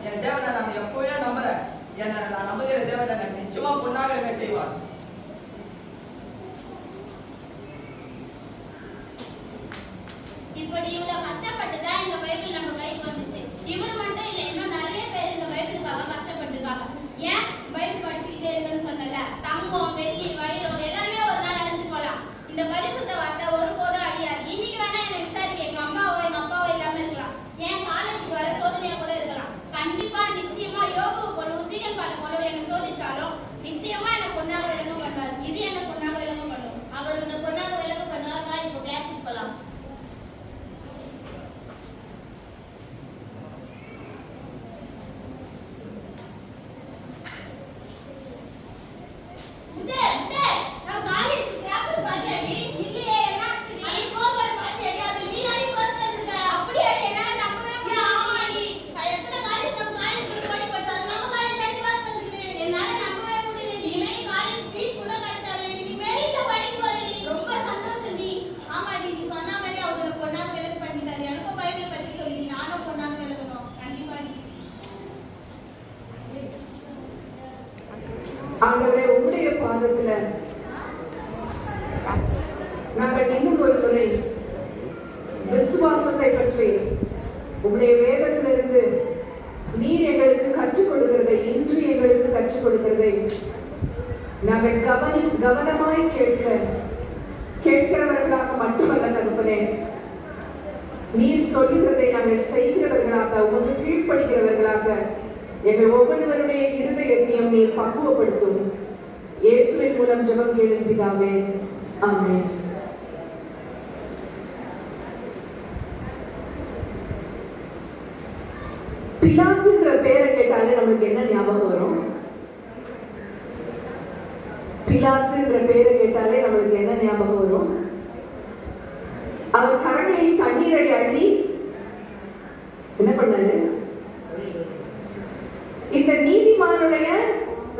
என் தேவனை நான் எப்பவே நம்புறேன். என்ன நான் நம்புகிற தேவனை எனக்கு நிச்சயமா பொன்னாக இருக்க செய்வார். இப்படி இவ்வளவு கஷ்டப்பட்டுதான் இந்த பைபிள் நம்ம கைக்கு வந்துச்சு. இவர் மட்டும் இல்ல, இன்னும் நிறைய பேர் இந்த பைபிளுக்காக கஷ்டப்பட்டிருக்காங்க. ஏன் பைபிள் படிச்சுக்கிட்டே இருக்குன்னு சொன்னல, தங்கம் வெள்ளி வைரம் எல்லாமே ஒரு நாள் அழிஞ்சு போலாம். இந்த பரிசுத்த வார்த்தை ஒருபோதும் அழியாது. இன்னைக்கு வேணா என்ன விசாரிக்க எங்க அம்மாவோ எங்க அப்பாவோ இல்லாம இருக்கலாம், ஏன் காலேஜ் வர சோதனையா கூட இருக்கலாம். கண்டிப்பா நிச்சயமா யோகாவை போலவும் சீக்கிரம் பாட போலவும் என்ன சோதிச்சாலும் நிச்சயமா என்ன பொண்ணாக விளங்க பண்ணுவார். இது என்ன பொண்ணாக விளங்க பண்ணுவோம். அவர் இந்த பொண்ணாக விளங்க பண்ணுவாருன்னா இப்போ கிளாஸுக்கு போலாம். ஆண்டவரே, உம்முடைய பாதத்துல நாங்கள் இன்னும் ஒரு முறை விசுவாசத்தை பற்றி உம்முடைய வேதத்திலிருந்து நீர் எங்களுக்கு கற்றுக் கொடுக்கிறதை, இன்று எங்களுக்கு கற்றுக் கொடுக்கிறதை நாங்கள் கவனமாய் கேட்கிறவர்களாக மட்டுமல்ல தகப்பனே, நீர் சொல்லுகிறதை நாங்கள் செய்கிறவர்களாக, உமக்கு கீழ்ப்படுகிறவர்களாக எங்கள் ஒவ்வொருவருடைய இருதயத்தையும் நீர் பக்குவப்படுத்தும். இயேசுவின் மூலம் ஜெபம் கேளும் பிதாவே, ஆமென். பிலாத்துன்ற பேரை கேட்டாலே நம்மளுக்கு என்ன ஞாபகம் வரும்? பிலாத்துன்ற பேரை கேட்டாலே நம்மளுக்கு என்ன ஞாபகம் வரும்? அவர் கரங்களில் தண்ணீரை அள்ளி என்ன பண்ணாரு? இந்த நீதிமானுடைய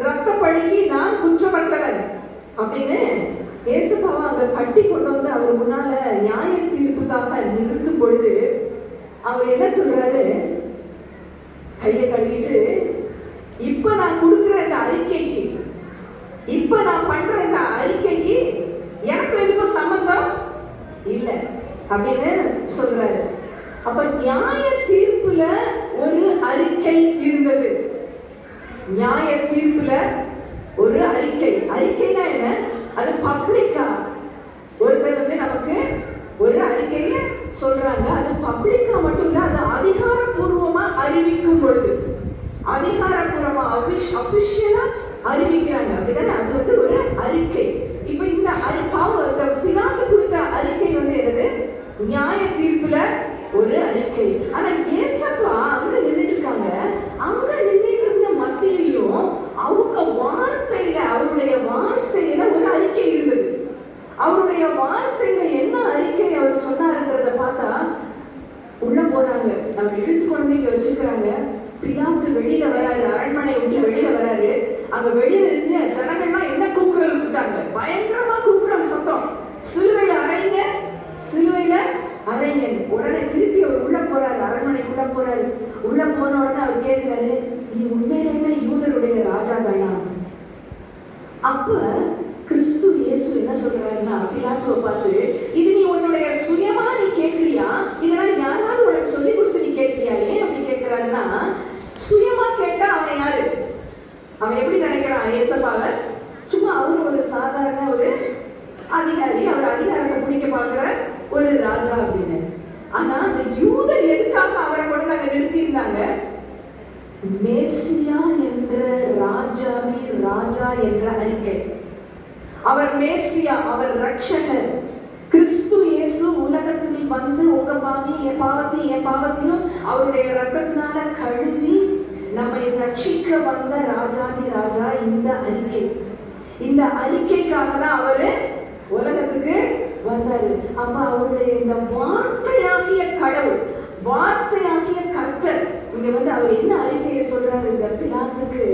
ரத்த பழிக்கு நான் குற்றப்பட்டவன் அப்படின்னு இயேசுபாவை அங்க கட்டி கொண்டு வந்து அவர் முன்னால நியாய தீர்ப்புக்காக நிறுத்தும் பொழுது அவர் என்ன சொல்றாரு? கையை கழுவிட்டு, இப்ப நான் கொடுக்கிற இந்த அறிக்கைக்கு, இப்ப நான் பண்ற இந்த அறிக்கைக்கு எனக்கு எதுவும் சம்பந்தம் இல்லை அப்படின்னு சொல்றாரு. அப்ப நியாய தீர்ப்புல ஒரு அறிக்கை இருந்தது. நியாய தீர்ப்புல ஒரு அறிக்கைனா என்ன? அது பப்ளிக்கா ஒருத்தர் வந்து நமக்கு ஒரு அறிக்கையை சொல்றாங்க. அது பப்ளிக்கா மட்டும் இல்ல, அது அதிகாரப்பூர்வமா அறிவிக்கும் பொழுது, அதிகாரப்பூர்வமா அபிஷியலா அறிவிக்கிறாங்க அப்படிதானே, அது வந்து ஒரு அறிக்கை. இப்ப இந்த பிலாத்து கொடுத்த அறிக்கை வந்து என்னது? நியாய தீர்ப்புல ஒரு அறிக்கை. ஆனா ஏசப்பா அங்க நின்றுட்டு இருக்காங்க. அங்க நின்றுட்டு இருந்த மத்தியிலையும் அவங்க வார்த்தையில, அவருடைய வார்த்தையில ஒரு அறிக்கை இருந்தது. அவருடைய வார்த்தையில என்ன அறிக்கை அவர் சொன்னாருன்றத பார்த்தா உள்ள போறாங்க. நம்ம இழுத்து கொண்டு இங்க வச்சிருக்கிறாங்க. பிலாத்து வெளியில வராரு, அரண்மனை விட்டு வெளியில வராரு. அங்க வெளியில இருந்து ஜனங்கள்லாம் என்ன கூக்குரல் விட்டாங்க? பயங்கரமா கூக்குரல் சத்தம், சிலுவையில அறைங்க, சிலுவையில அறைங்க. உடனே திருப்பி அவர் உள்ள போறாரு, அரண்மனைக்குள்ள போறாரு. உள்ள போன உடனே அவர் கேட்கிறாரு, நீ உண்மையிலுமே யூதருடைய ராஜா தானா? அப்ப கிறிஸ்து இயேசு என்ன சொல்றாருன்னா, பிலாத்துவை பார்த்து, இது நீ உன்னுடைய சுயமா நீ கேட்கிறியா, இதெல்லாம் யாராவது உனக்கு சொல்லி கொடுத்து நீ கேட்கிறியா? ஏன் அப்படி கேட்கிறாருன்னா, சுயமா கேட்டா அவன் யாரு? அவன் எப்படி நினைக்கிறான் ஏசப்பாவை? சும்மா அவரு ஒரு சாதாரண ஒரு அதிகாரி, அவர் அதிகாரத்தை பிடிக்க பார்க்கிற ஒரு ராஜா அப்படின்னு. ஆனா அந்த யூதர் எதுக்காக அவரை கொண்டு நாங்க நிறுத்தி இருந்தாங்க? மேசியா என்ற ராஜா என்ற அறிக்கை. அவர் மேசியா, அவர் ரட்சகர். கிறிஸ்து இயேசு உலகத்தில் வந்து உங்க என் பாவத்தையும் அவருடைய ரத்தத்தினால கழுவி நம்மை ரட்சிக்க வந்த ராஜாதி ராஜா. இந்த அறிக்கைக்காக தான் அவரு உலகத்துக்கு வந்தாரு. அப்ப அவருடைய இந்த வார்த்தையாகிய கடவுள், வார்த்தையாகிய கர்த்தர் இங்க வந்து அவர் என்ன அறிக்கையை சொல்றாரு இந்த பிலாத்துக்கு?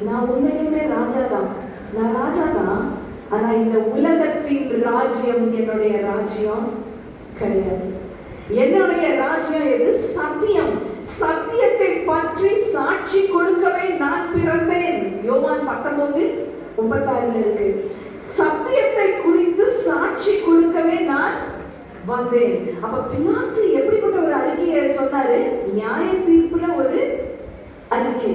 நான் உண்மையிலுமே ராஜாதான், நான் ராஜாதான். ஆனா இந்த உலகத்தின் ராஜ்யம் என்னுடைய ராஜ்யம் கிடையாது. என்னுடைய ராஜ்யம் எது? சத்தியம். சத்தியத்தை பற்றி 19:36 இருக்கு. சத்தியத்தை குறித்து சாட்சி கொடுக்கவே நான் வந்தேன். அப்ப பிலாத்து எப்படிப்பட்ட ஒரு அறிக்கையை சொன்னாரு? நியாய தீர்ப்புல ஒரு அறிக்கை.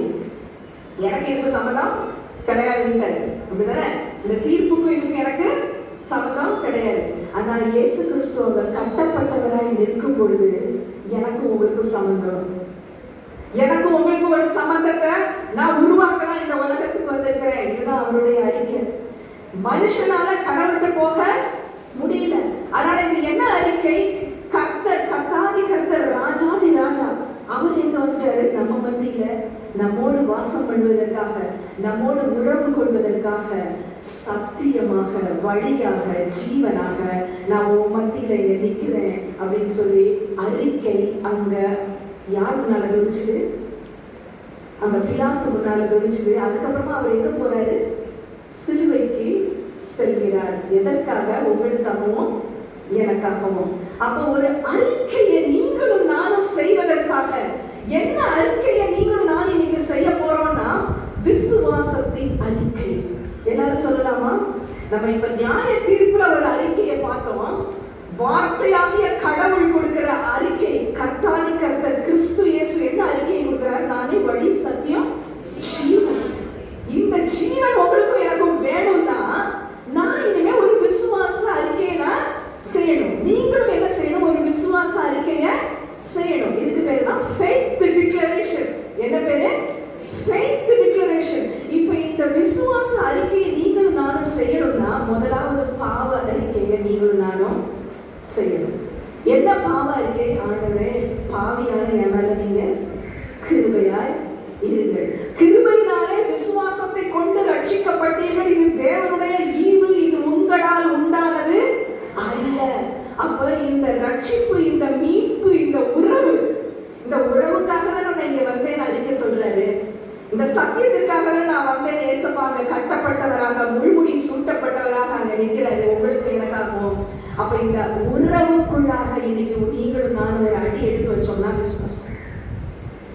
எனக்கு இதுக்கு சம்மதம் கிடையாது, அப்படிதானே? இந்த தீர்ப்புக்கும் இதுக்கும் எனக்கு சம்மதம் கிடையாது. ஆனால் இயேசு கிறிஸ்து அவர் கட்டப்பட்டவராய் நிற்கும் பொழுது எனக்கு உங்களுக்கு சம்மந்தம், எனக்கு உங்களுக்கு ஒரு சம்பந்தத்தை நான் உருவாக்கலாம் இந்த உலகத்துக்கு வந்திருக்கிறேன். இதுதான் அவருடைய அறிக்கை. மனுஷனால கடவுள்கிட்ட போக முடியல. அதனால இது என்ன அறிக்கை? கர்த்தர், கர்த்தாதி கர்த்தர், ராஜாதி ராஜா அவர் எங்க வந்துட்டாரு? நம்ம மத்தியில நம்மோடு வாசம் பண்ணுவதற்காக, நம்மோடு உறவு கொள்வதற்காக, சத்தியமாக, வழியாக, ஜீவனாக நான் உன் மத்தியில நிற்கிறேன் அப்படின்னு சொல்லி அறிக்கை அங்க யார் முன்னால தொழிச்சுது? அந்த பிலாத்து முன்னால தொழிச்சுது. அதுக்கப்புறமா அவர் எங்க போறாரு? சிலுவைக்கு செல்கிறார். எதற்காக? உங்களுக்காகவும் எனக்காகவும். அப்ப ஒரு அறிக்கையை நீங்களும் நானும் செய்வதற்காக, என்ன அறிக்கையை நீங்களும் நான் இன்னைக்கு செய்ய போறோம்னா விசுவாசத்தின் அறிக்கை. எல்லாரும் சொல்லலாமா? நம்ம இப்ப நியாய தீர்ப்புல ஒரு அறிக்கையை பார்த்தோம். வார்த்தையாகிய கடவுள் கொடுக்கிற அறிக்கை, கர்த்தாதி கர்த்தர் கிறிஸ்து இயேசு என்ன அறிக்கையை கொடுக்கிறார்? நானே வழி, சத்தியம், ஜீவன். இந்த ஜீவன் உங்களுக்கும் எனக்கும் வேணும்னா நான் இனிமே ஒரு விசுவாச அறிக்கையை நான் செய்யணும். நீங்களும் என்ன செய்யணும்? ஒரு விசுவாச அறிக்கையை செய்யணும். இதுக்கு பேரு தான் ஃபெய்த் டிக்ளரேஷன். என்ன பேரு? Faith declaration. இப்போ இந்த விசுவாச அறிக்கையை நீங்களும் நானும் செய்யணும்னா முதலாவது பாவ அறிக்கையை நீங்களும் நானும் செய்யணும். என்ன பாவ அறிக்கை? ஆண்டவரே, பாவியான என் மேல நீங்க கிருபையாய் இருங்கள். கிருபையினாலே விசுவாசத்தை கொண்டு ரட்சிக்கப்பட்டீர்கள். இது தேவனுடைய ஈவு, இது உங்களால் உண்டானது அல்ல. அப்ப இந்த ரட்சிப்பு, இந்த மீட்பு, இந்த உறவு, இந்த உறவுக்காக தான் நான் இங்க வந்தேன் அறிக்கை சொல்றாரு. இந்த சத்தியத்திற்காக தான் நான் வந்தேன். ஏசப்பாங்க கட்டப்பட்டவராக, முள்முடி சூட்டப்பட்டவராக அங்க நிற்கிறாரு, உங்களுக்கு எனக்காகவும். அப்ப இந்த உறவுக்குள்ளாக இன்னைக்கு நீங்களும் நானும் ஒரு அடி எடுத்து வச்சோம்னா விசுவாசம்.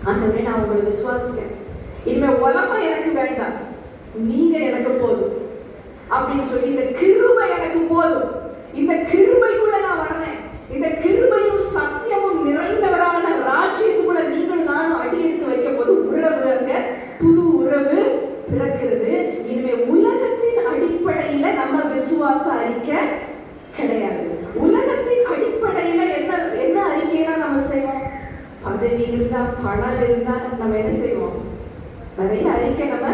ஆண்டவரே, நான் உங்களை விசுவாசிக்கிறேன். இனிமே உலகம் எனக்கு வேண்டாம், நீங்க எனக்கு போதும் அப்படின்னு சொல்லி இந்த கிருபை எனக்கு போதும். இந்த கிருபைக்குள்ள நான் வரேன். இந்த கிருபையும் சத்தியமும் நிறைந்தவரான ராஜ்யத்துக்குள்ள நீங்களும் நானும் அடி எடுத்து வைக்க போது உறவு, அங்க புது உறவு பிறக்கிறது. இனிமே உலகத்தின் அடிப்படையில நம்ம விசுவாச அறிக்கை கிடையாது. உலகத்தின் அடிப்படையில என்ன அறிக்கையெல்லாம் நம்ம செய்வோம்? பதவி இருந்தா, பணம் இருந்தா நம்ம என்ன செய்வோம்? நிறைய அறிக்கை நம்ம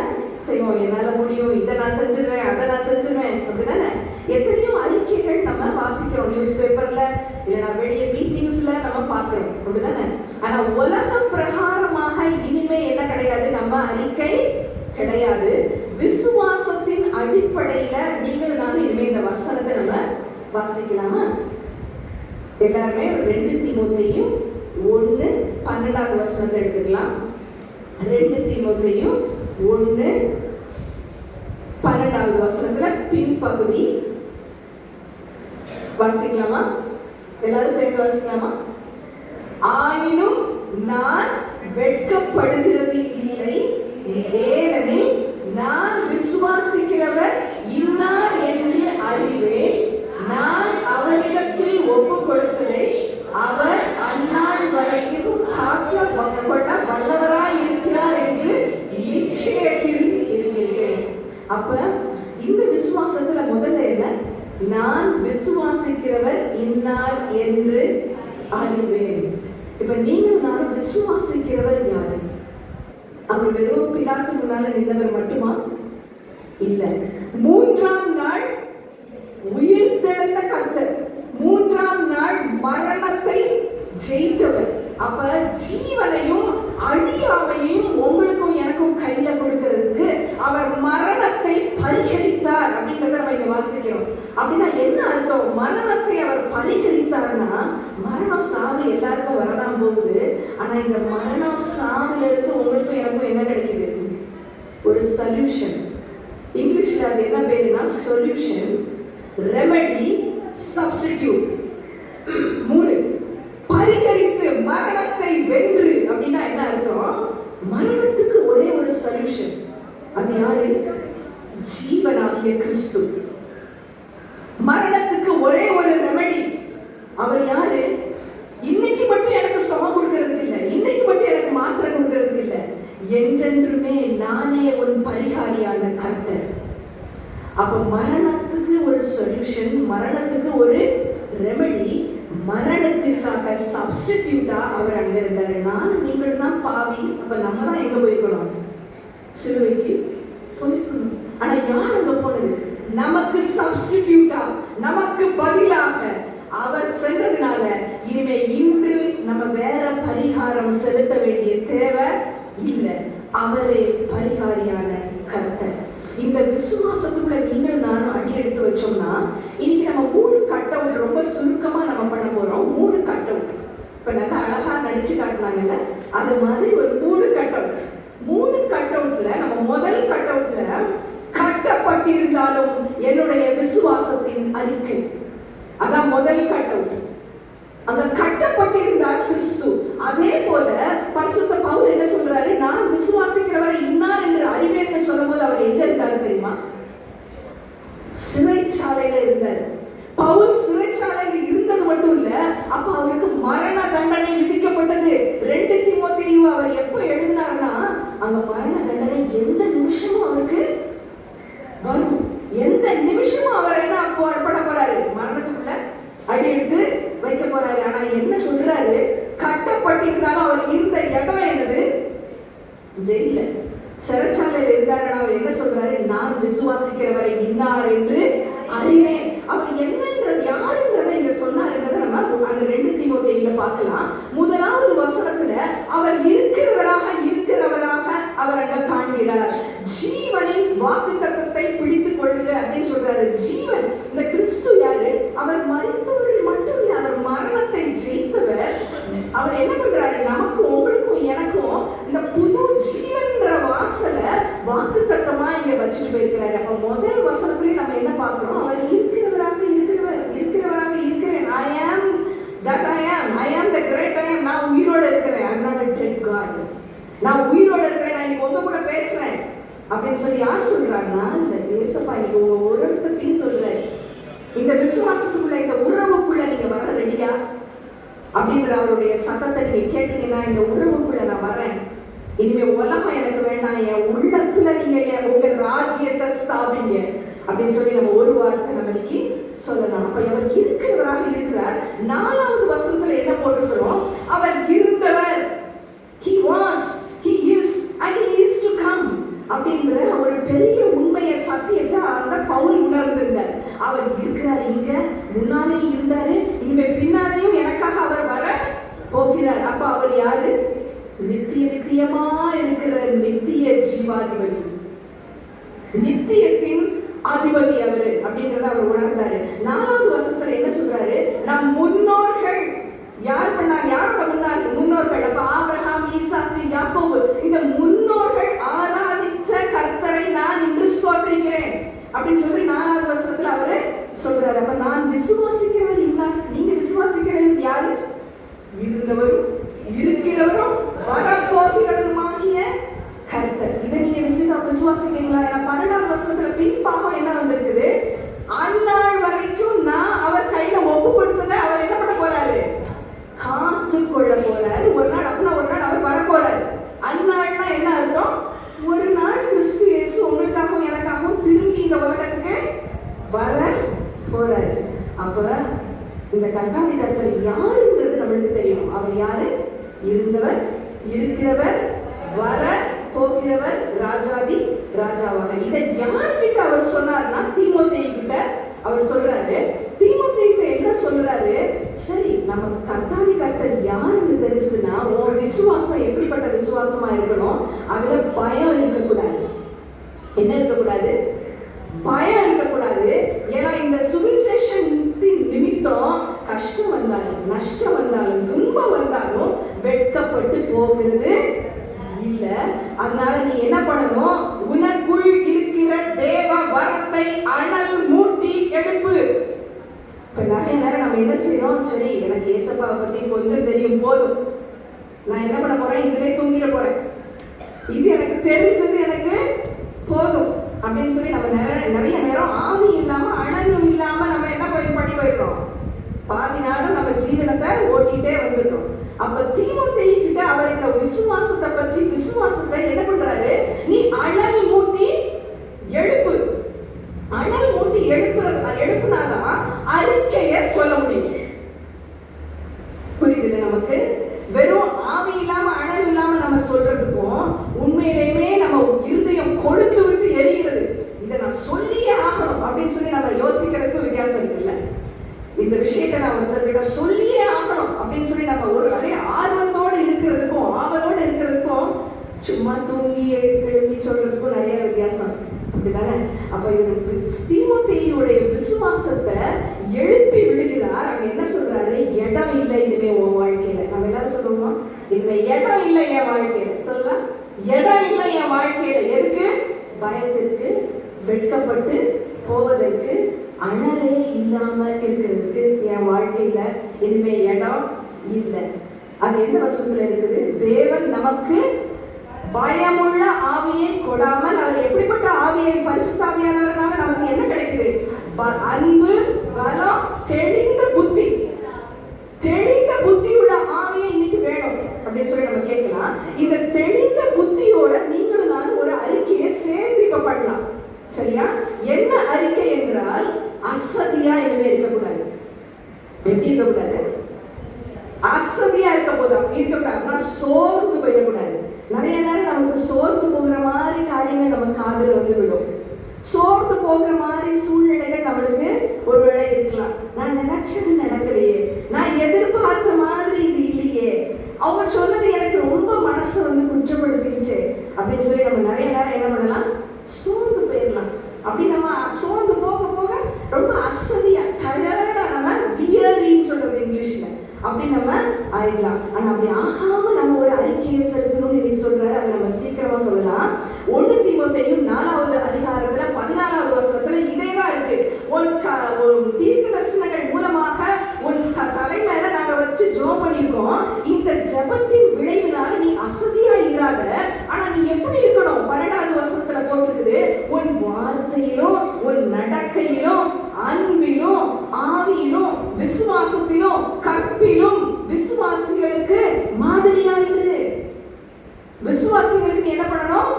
செய்வோம். என்னால முடியும், இதை நான் செஞ்சிருவேன், அதை நான் செஞ்சிருவேன், அப்படிதானே? எத்தனையோ அறிக்கைகள் நம்ம வாசிக்கிறோம் நியூஸ் பேப்பர்ல, இல்லைன்னா வெளியே மீட்டிங்ஸ்ல நம்ம பார்க்கிறோம், அப்படிதானே? ஆனா உலக பிரகாரமாக இனிமே என்ன கிடையாது? நம்ம அறிக்கை கிடையாது. விசுவாசத்தின் அடிப்படையில நீங்கள் நான் இனிமே இந்த வசனத்தை நம்ம வாசிக்கலாமா? எல்லாருமே 2 தீமோத்தேயு 1:12 எடுத்துக்கலாம். 2 தீமோத்தேயு 1:12 பின்பகுதி வாசிக்கலாமா? எல்லாரும் சேர்ந்து வாசிக்கலாமா? ஆயினும் நான் வெட்கப்படுகிறது இல்லை, ஏனெனில் நான் விசுவாசிக்கிறவர் இன்னார் என்று அறிவேன். நான் அவரிடத்தில் ஒப்பு கொடுத்ததை அவர் அந்நாள் வரைக்கும் காக்க வல்லவராய் இருக்கிறார் என்று நிச்சயத்தில் இருக்கிறேன். அப்ப இந்த விசுவாசத்துல முதல்ல என்ன? நான் விசுவாசிக்கிறவர் இன்னார் என்று அறிவேன். இப்ப நீங்கள் நானும் விசுவாசிக்கிறவர் யாரு? அவர் வெறும் பிலாத்து முன்னால நின்றவர் மட்டுமா? இல்ல. 3ஆம் நாள் உயிர் தெழுந்த கர்த்தர், 3ஆம் நாள் மரணத்தை ஜெயித்தவர். அப்ப ஜீவனையும் அழியாமையும் உங்களுக்கும் எனக்கும் கையில கொடுக்கிறதுக்கு அவர் மரணத்தை பரிகரித்தார் அப்படிங்கறத நம்ம இங்க வாசிக்கிறோம். அப்படின்னா என்ன அர்த்தம்? மரணத்தை அவர் பரிகரித்தார்னா, மரணம் சாவு எல்லாருக்கும் வரதான் போகுது. ஆனா இந்த மரணம் சாவுல இருந்து உங்களுக்கும் எனக்கும் என்ன கிடைக்குது? ஒரு சொல்யூஷன். இங்கிலீஷ்ல அது என்ன பேருனா சொல்யூஷன், ரெமெடி, சப்ஸ்டிடியூட். 3 பரிகரித்து மரணத்தை வென்று அப்படின்னா என்ன அர்த்தம்? மரணத்துக்கு ஒரே ஒரு சொல்யூஷன். அது யாரு? ஜீவனாகிய கிறிஸ்து. மரணத்துக்கு ஒரே ஒரு ரெமெடி. அவர் யாரு? இன்னைக்கு மட்டும் எனக்கு சுகம் கொடுக்கறதுக்கு இல்லை, இன்னைக்கு மட்டும் எனக்கு மாத்திரை கொடுக்கறதுக்கு இல்லை, என்றென்றுமே நானே உன் பரிகாரியான கர்த்தர். அப்ப மரணத்துக்கு ஒரு சொல்யூஷன், மரணத்துக்கு ஒரு ரெமெடி, மரணத்திற்காக சப்ஸ்டிடியூட்டா அவர் அங்க இருந்தாரு. நான் நீங்கள் தான் பாவி. அப்ப நம்ம தான் எங்க போயிருக்கணும்? சிலுவைக்கு போயிருக்கணும். ஆனா யார் அங்க போனது? நமக்கு சப்ஸ்டிடியூட்டா, நமக்கு பதிலாக அவர் சென்றதுனால இனிமே இன்று நம்ம வேற பரிகாரம் செலுத்த வேண்டிய தேவை இல்லை. அவரே பரிகாரியான கர்த்தர். இந்த விசுவாசத்துக்குள்ள நீங்கள் நானும் அடி எடுத்து வச்சோம்னா இன்னைக்கு நம்ம 3 கட் அவுட் ரொம்ப சுருக்கமா நம்ம பண்ண போறோம். 3 கட் அவுட். இப்ப நல்லா அழகா நடிச்சு காட்டினாங்கல்ல, அது மாதிரி ஒரு 3 கட் அவுட். 3 கட் அவுட்ல நம்ம முதல் கட் அவுட்ல கட்டப்பட்டிருந்தாலும் என்னுடைய விசுவாசத்தின் அறிக்கை, அதான் முதல் கட் அவுட். அங்க கட்டப்பட்டிருந்தார் கிறிஸ்து. அதே போல பரிசுத்த பவுல் என்ன சொல்றாரு? நான் விசுவாசிக்கிறவரை இன்னார் என்று அறிவேன்னு சொல்லும் போது அவர் எங்க இருந்தாரு தெரியுமா? சிறைச்சாலையில இருந்தார். பவுல் சிறைச்சாலையில இருந்தது மட்டும் இல்ல, அப்ப அவருக்கு மரண தண்டனை விதிக்கப்பட்டது. 2 தீமோத்தேயு அவர் எப்ப எழுதினார்னா, அங்க மரண தண்டனை எந்த நிமிஷமும் அவருக்கு வரும். எந்த நிமிஷமும் அவர் என்ன போராட போறாரு? மரணத்துக்குள்ள அடி எடுத்து வைக்க போறாரு. ஆனா என்ன சொல்றாரு? கட்டப்பட்டிருந்தாலும் அவர் இருந்த இடம் என்னது? ஜெயில, சிறைச்சாலையில இருந்தாரு. அவர் என்ன சொல்றாரு? நான் விசுவாசிக்கிறவரை இன்னார் என்று அறிவேன். அவர் என்னன்றது, யாருன்றதை இங்க சொன்னாருன்றதை நம்ம அந்த 2 தீமோத்தேயுல பார்க்கலாம். முதலாவது வசனத்துல அவர் இருக்கிறவராக அவர் அங்க காண்கிறார். ஜீவனின் வாக்குத்தத்தத்தை பிடித்துக் கொள்ளுங்க அப்படின்னு சொல்றாரு. ஜீவன், இந்த கிறிஸ்து யாரு? அவர் மரித்தவர்கள் மட்டும் இல்லை, அவர் மரணத்தை ஜெயித்தவர். அவர் என்ன பண்றாரு? நமக்கும் உங்களுக்கும் எனக்கும் இந்த புது ஜீவன்ற வாசல வாக்குத்தத்தமா இங்க வச்சுட்டு போயிருக்கிறாரு. அப்ப முதல் வசனத்திலே நம்ம என்ன பார்க்கிறோம்? அவர் இருக்கிறவராக இருக்கிறேன். I am the great I am. நான் உயிரோட இருக்கிறேன். I'm not a dead God. நான் உயிரோட இருக்கிறேன். நான் இன்னைக்கு உங்க கூட பேசுறேன் அப்படின்னு சொல்லி யார் சொல்றாங்கன்னா, இந்த ஏசப்பா இன்னைக்கு ஒரு இடத்தையும் சொல்றாரு. இந்த விசுவாசத்துக்குள்ள, இந்த உறவுக்குள்ள நீங்க வர ரெடியா அப்படிங்கிற அவருடைய சத்தத்தை நீங்க கேட்டீங்கன்னா, இந்த உறவுக்குள்ள நான் வரேன், இனிமே உலகம் எனக்கு வேண்டாம், என் உள்ளத்துல நீங்க உங்க ராஜ்யத்தை ஸ்தாபிங்க அப்படின்னு சொல்லி நம்ம ஒரு வார்த்தை நம்ம இன்னைக்கு சொல்லலாம். அப்ப அவர் இருக்கிறவராக இருக்கிறார். 4வது வசனத்துல என்ன போட்டிருக்கிறோம்? அவர் இருந்தவர். He was, he is and he is to come அப்படிங்கிற ஒரு பெரிய உண்மையை, சத்தியத்தை அந்த பவுல் உணர்ந்திருந்தார். அவர் இருக்கிறார், இங்க முன்னாலே இருந்தாரு, இனிமே பின்னாலேயும் எனக்காக அவர் வர போகிறார். அப்ப அவர் யாரு? நித்தியமா இருக்கிற நித்திய ஜீவாதிபதி, நித்தியத்தின் அதிபதி அவரு அப்படிங்கறத அவர் உணர்ந்தாரு. 4வது வசனத்துல என்ன சொல்றாரு? நம் முன்னோர்கள் யார் பண்ணாங்க? யாரோட முன்னோர்கள்? அப்ப ஆபிரகாம், ஈசாக்கு, யாக்கோபு, இந்த முன்னோர்கள் ஆராதித்த கர்த்தரை நான் இன்று ஸ்தோத்திரிக்கிறேன் அப்படின்னு சொல்லி 4வது வசனத்துல அவரு சொல்றாரு. அப்ப நான் விசுவாசிக்கிறவர் இல்ல, நீங்க விசுவாசிக்கிறது யாரு? இருந்தவரும் இருக்கிறவரும் வரப்போகிறவருமாகிய கர்த்தர். இதை நீங்க விசுவாசிக்கிறீங்களா? 12வது வசனத்துல பின்பாகம் என்ன வந்திருக்குது? அந்நாள் வரைக்கும் நான் அவர் கையில ஒப்பு கொடுத்ததை அவர் என்ன பண்ண போறாரு? காத்து கொள்ள போறாரு. ஒரு நாள் அப்படின்னா ஒரு நாள் அவர் வர போறாரு. அந்நாள்னா என்ன அர்த்தம்? ஒரு நாள் கிறிஸ்து இயேசு உங்களுக்காகவும் எனக்காகவும் திரும்பி இந்த உலகத்துக்கு வர போறாரு. அப்ப இந்த கர்த்தாதி கர்த்தர் யாருங்கிறது நம்மளுக்கு தெரியும். அவர் யாரு? இருந்தவர், இருக்கிறவர், வர போகிறவர், ராஜாதி ராஜாவாக. இதை யார்கிட்ட அவர் சொன்னார்னா, தீமோத்தேயு கிட்ட அவர் சொல்றாரு. தீமோத்தேயு கிட்ட என்ன சொல்றாரு? சரி, நம்ம கர்த்தாதி கர்த்தர் யாருன்னு தெரிஞ்சதுன்னா உன் விசுவாசம் எப்படிப்பட்ட விசுவாசமா இருக்கணும்? அதுல பயம் இருக்கக்கூடாது. என்ன இருக்கக்கூடாது? பயம் இருக்கக்கூடாது. ஏன்னா இந்த சுவிசேஷத்தின் நிமித்தம் கஷ்டம் வந்தாலும், நஷ்டம் வந்தாலும், துன்பம் வந்தாலும் வெட்கப்பட்டு போகிறது இல்ல. அதனால நீ என்ன பண்ணணும்? உனக்குள் இருக்கிற தேவ வரத்தை அனல் மூட்டி எடுப்பு. இப்ப நிறைய நேரம் நம்ம என்ன செய்யறோம்? சரி, எனக்கு ஏசப்பாவை பத்தி கொஞ்சம் தெரியும், போதும், நான் என்ன பண்ண போறேன்? இதுல தூங்கிட போறேன், இது எனக்கு தெரிஞ்சது எனக்கு போதும் அப்படின்னு சொல்லி நம்ம பார்க்கிறோம், உண்மையிலேயுமே நம்ம இருதயம் கொடுத்து விட்டு எரிகிறது. இதை நான் சொல்லியே ஆகணும் அப்படின்னு சொல்லி நம்ம யோசிக்கிறதுக்கு வித்தியாசம் இருக்குல்ல. இந்த விஷயத்தை நான் ஒருத்தர்கிட்ட சொல்லியே ஆகணும் அப்படின்னு சொல்லி நம்ம ஒரு அதே ஆர்வத்தோடு இருக்கிறதுக்கும் ஆவலோடு இருக்கிறதுக்கும் சும்மா தூங்கி எழுப்பி சொல்றதுக்கும் நிறைய வித்தியாசம் அப்படிதானே. அப்ப இவர் தீமோத்தேயுடைய விசுவாசத்தை எழுப்பி விடுகிறார். அங்க என்ன சொல்றாரு? இடம் இல்லை இனிமே உன் வாழ்க்கையில. நம்ம எல்லாரும் சொல்லுவோம், இனிமே இடம் இல்லை என் வாழ்க்கையில. சொல்லலாம், இடம் இல்லை என் வாழ்க்கையில. எதுக்கு? பயத்திற்கு, வெட்கப்பட்டு போவதற்கு, அனலே இல்லாம இருக்கிறதுக்கு என் வாழ்க்கையில இனிமே இடம் இல்லை. அது எந்த வசனத்துல இருக்குது? தேவன் நமக்கு பயமுள்ள ஆவியை கொடாமல், அவர் எப்படிப்பட்ட ஆவியை? பரிசுத்த ஆவியானவர்னால நமக்கு என்ன கிடைக்குது? அன்பு, பலம், தெளிந்த புத்தி. தெளிந்த புத்தியுள்ள ஆவியை இன்னைக்கு வேணும் அப்படின்னு சொல்லி நம்ம கேட்கலாம். இந்த தெளிந்த புத்தியோட நீங்களும் நானும் ஒரு அறிக்கையை சேர்ந்திக்கப்படலாம். சரியா? என்ன அறிக்கை என்றால், அசதியா இனிமே இருக்கக்கூடாது. எப்படி இருக்கக்கூடாது? அசதியா இருக்கக்கூடாது. சோர்ந்து போயிடக்கூடாது. நிறைய நேரம் நமக்கு சோர்ந்து போகிற மாதிரி காரியங்கள் நம்ம காதுல வந்து விடும். சோர்ந்து போகிற மாதிரி சூழ்நிலைகள் நம்மளுக்கு ஒருவேளை இருக்கலாம். நான் நினைச்சது நடக்கலையே, நான் எதிர்பார்த்த மாதிரி இது இல்லையே, அவங்க சொன்னது எனக்கு ரொம்ப மனசு வந்து குற்றப்படுத்திருச்சு அப்படின்னு சொல்லி நம்ம நிறைய நேரம் என்ன பண்ணலாம்? சோர்ந்து போயிடலாம். அப்படி நம்ம சோர்ந்து போக போக ரொம்ப அசதியா, டயர்டா, நம்ம வியரின்னு சொல்றது இங்கிலீஷ்ல, அப்படி நம்ம ஆயிடலாம். ஆனா அப்படி ஆகாம நம்ம ஒரு அறிக்கையை செலுத்தணும்னு இன்னைக்கு சொல்றாரு. அதை நம்ம சீக்கிரமா சொல்லலாம். 1 தீமோத்தேயு 4வது அதிகாரத்துல 14வது வசனத்துல இதேதான் இருக்கு. ஒரு தீர்க்க தரிசனங்கள் மூலமாக உன் தலை மேல நாங்க வச்சு ஜெபம் பண்ணிருக்கோம். இந்த ஜெபத்தின் விளைவினால நீ அசதியா இராத. ஆனா நீ எப்படி இருக்கணும்? 12வது வசனத்துல போட்டிருக்குது, உன் வார்த்தையிலும் உன் நடக்கையிலும் அன்பிலும் ஆவியிலும் விசுவாசத்திலும் கற்பிலும் விசுவாசிகளுக்கு மாதிரியாயிரு. விசுவாசிகளுக்கு என்ன பண்ணணும்?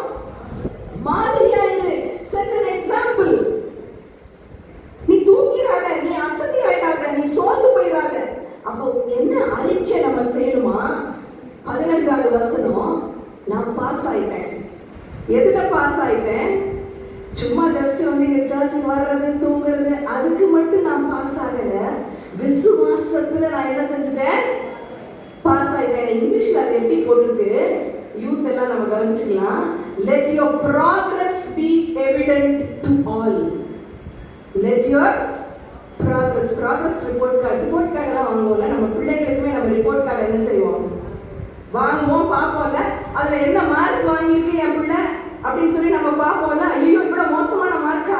மாதிரியாயிரு. Set an example. நீ தூங்கிராத, நீ அசதி ஆயிடாத, நீ சோர்ந்து போயிடாத. அப்போ என்ன அறிக்கை நம்ம செய்யணுமா? 15வது வசனம், நான் பாஸ் ஆயிட்டேன். எதுல பாஸ் ஆயிட்டேன்? சும்மா ஜஸ்ட் வந்து இந்த சர்ச்சுக்கு வர்றது, தூங்குறது, அதுக்கு மட்டும் நான் பாஸ் ஆகல. விசுவாசத்துல நான் என்ன செஞ்சுட்டேன்? பாஸ் ஆயிட்டேன். இங்கிலீஷ்ல அது எப்படி போட்டிருக்கு? யூத் எல்லாம் நம்ம கவனிச்சுக்கலாம். Let your progress be evident to all. Let your progress report card எல்லாம் வாங்குவோம்ல, நம்ம பிள்ளைகளுக்குமே நம்ம ரிப்போர்ட் கார்டு என்ன செய்வோம்? வாங்குவோம், பார்ப்போம்ல. அதுல என்ன மார்க் வாங்கியிருக்கு என் பிள்ளை அப்படின்னு சொல்லி நம்ம பார்ப்போம்ல. ஐயோ இவ்வளவு மோசமான மார்க்கா,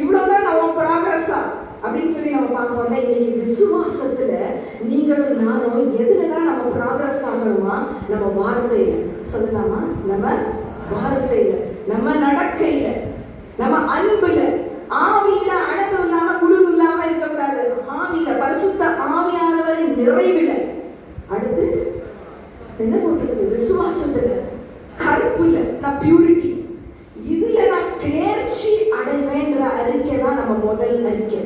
இவ்வளவுதான் நம்ம ப்ராக்ரஸா அப்படின்னு சொல்லி நம்ம பார்ப்போம்ல. இன்னைக்கு விசுவாசத்துல நீங்களும் நானும் எதுலதான் நம்ம ப்ராக்ரஸ் ஆகணுமா? நம்ம வார்த்தையில. சொல்லலாமா? நம்ம வார்த்தையில, நம்ம நடக்கையில, நம்ம அன்புல, ஆவியில அழகு இல்லாம குளிர் இல்லாம இருக்கக்கூடாது. ஆவியில, பரிசுத்த ஆவியானவரின் நிறைவுல. அடுத்து என்ன போட்டுருக்கு? விசுவாசத்துல, கற்புல, நான் பியூரிட்டி. இதுல நான் தேர்ச்சி அடைவேன்ற அறிக்கை தான் நம்ம முதல் அறிக்கை.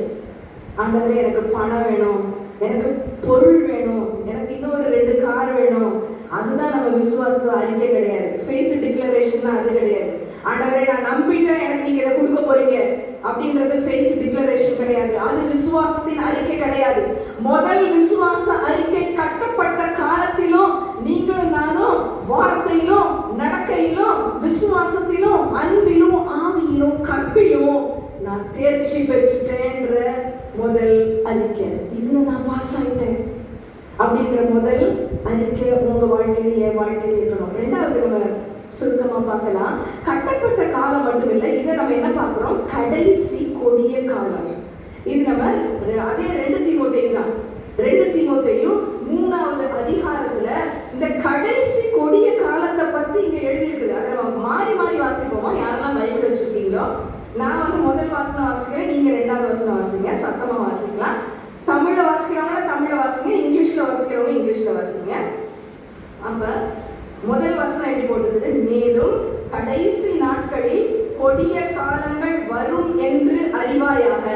ஆண்டவரே எனக்கு பணம் வேணும், எனக்கு பொருள் வேணும், எனக்கு இன்னொரு 2 கார் வேணும். அதுதான் நம்ம விசுவாச அறிக்கை கிடையாது. ஃபெய்த் டிக்ளரேஷன் அது கிடையாது. ஆண்டவரே நான் நம்பிட்டேன், எனக்கு நீங்க இதை கொடுக்க போறீங்க அப்படின்றது ஃபெய்த் டிக்ளரேஷன் கிடையாது. அது விசுவாசத்தின் அறிக்கை கிடையாது. முதல் விசுவாச அறிக்கை கட்டப்பட்ட காலத்திலும் நீங்களும் நானும் வார்த்தையிலும் நடக்கையிலும் விசுவாசத்திலும் அன்பிலும் ஆவியிலும் கற்பிலும் நான் தேர்ச்சி பெற்றுட்டேன்ற முதல் அறிக்கை. இதுல நான் பாஸ் ஆயிட்டேன் அப்படின்ற முதல் அறிக்கை உங்க வாழ்க்கையில, என் வாழ்க்கையில இருக்கணும். 2வது நம்ம சுருக்கமா பார்க்கலாம். கட்டப்பட்ட காலம் மட்டும் இல்லை, இதை நம்ம என்ன பார்க்கிறோம்? கடைசி கொடிய காலம். இது நம்ம அதே 2 தீமோத்தேயு தான். 2 தீமோத்தேயு 3வது அதிகாரத்துல இந்த கடைசி கொடிய காலத்தை பத்தி இங்க எழுதியிருக்குது. அதை நம்ம மாறி மாறி வாசிப்போமா? யாரெல்லாம் பைபிள் வச்சிருக்கீங்களோ, நான் வந்து முதல் வசனம் வாசிக்கிறேன், நீங்க 2வது வசனம் வாசிங்க. சத்தமா வாசிக்கலாம். தமிழ்ல வாசிக்கிறவங்க தமிழ்ல வாசிங்க, இங்கிலீஷ்ல வாசிக்கிறவங்க இங்கிலீஷ்ல வாசிங்க. அப்ப முதல் வசனம் எப்படி போட்டுருக்குது? மேலும் கடைசி நாட்களில் கொடிய காலங்கள் வரும் என்று அறிவாயாக.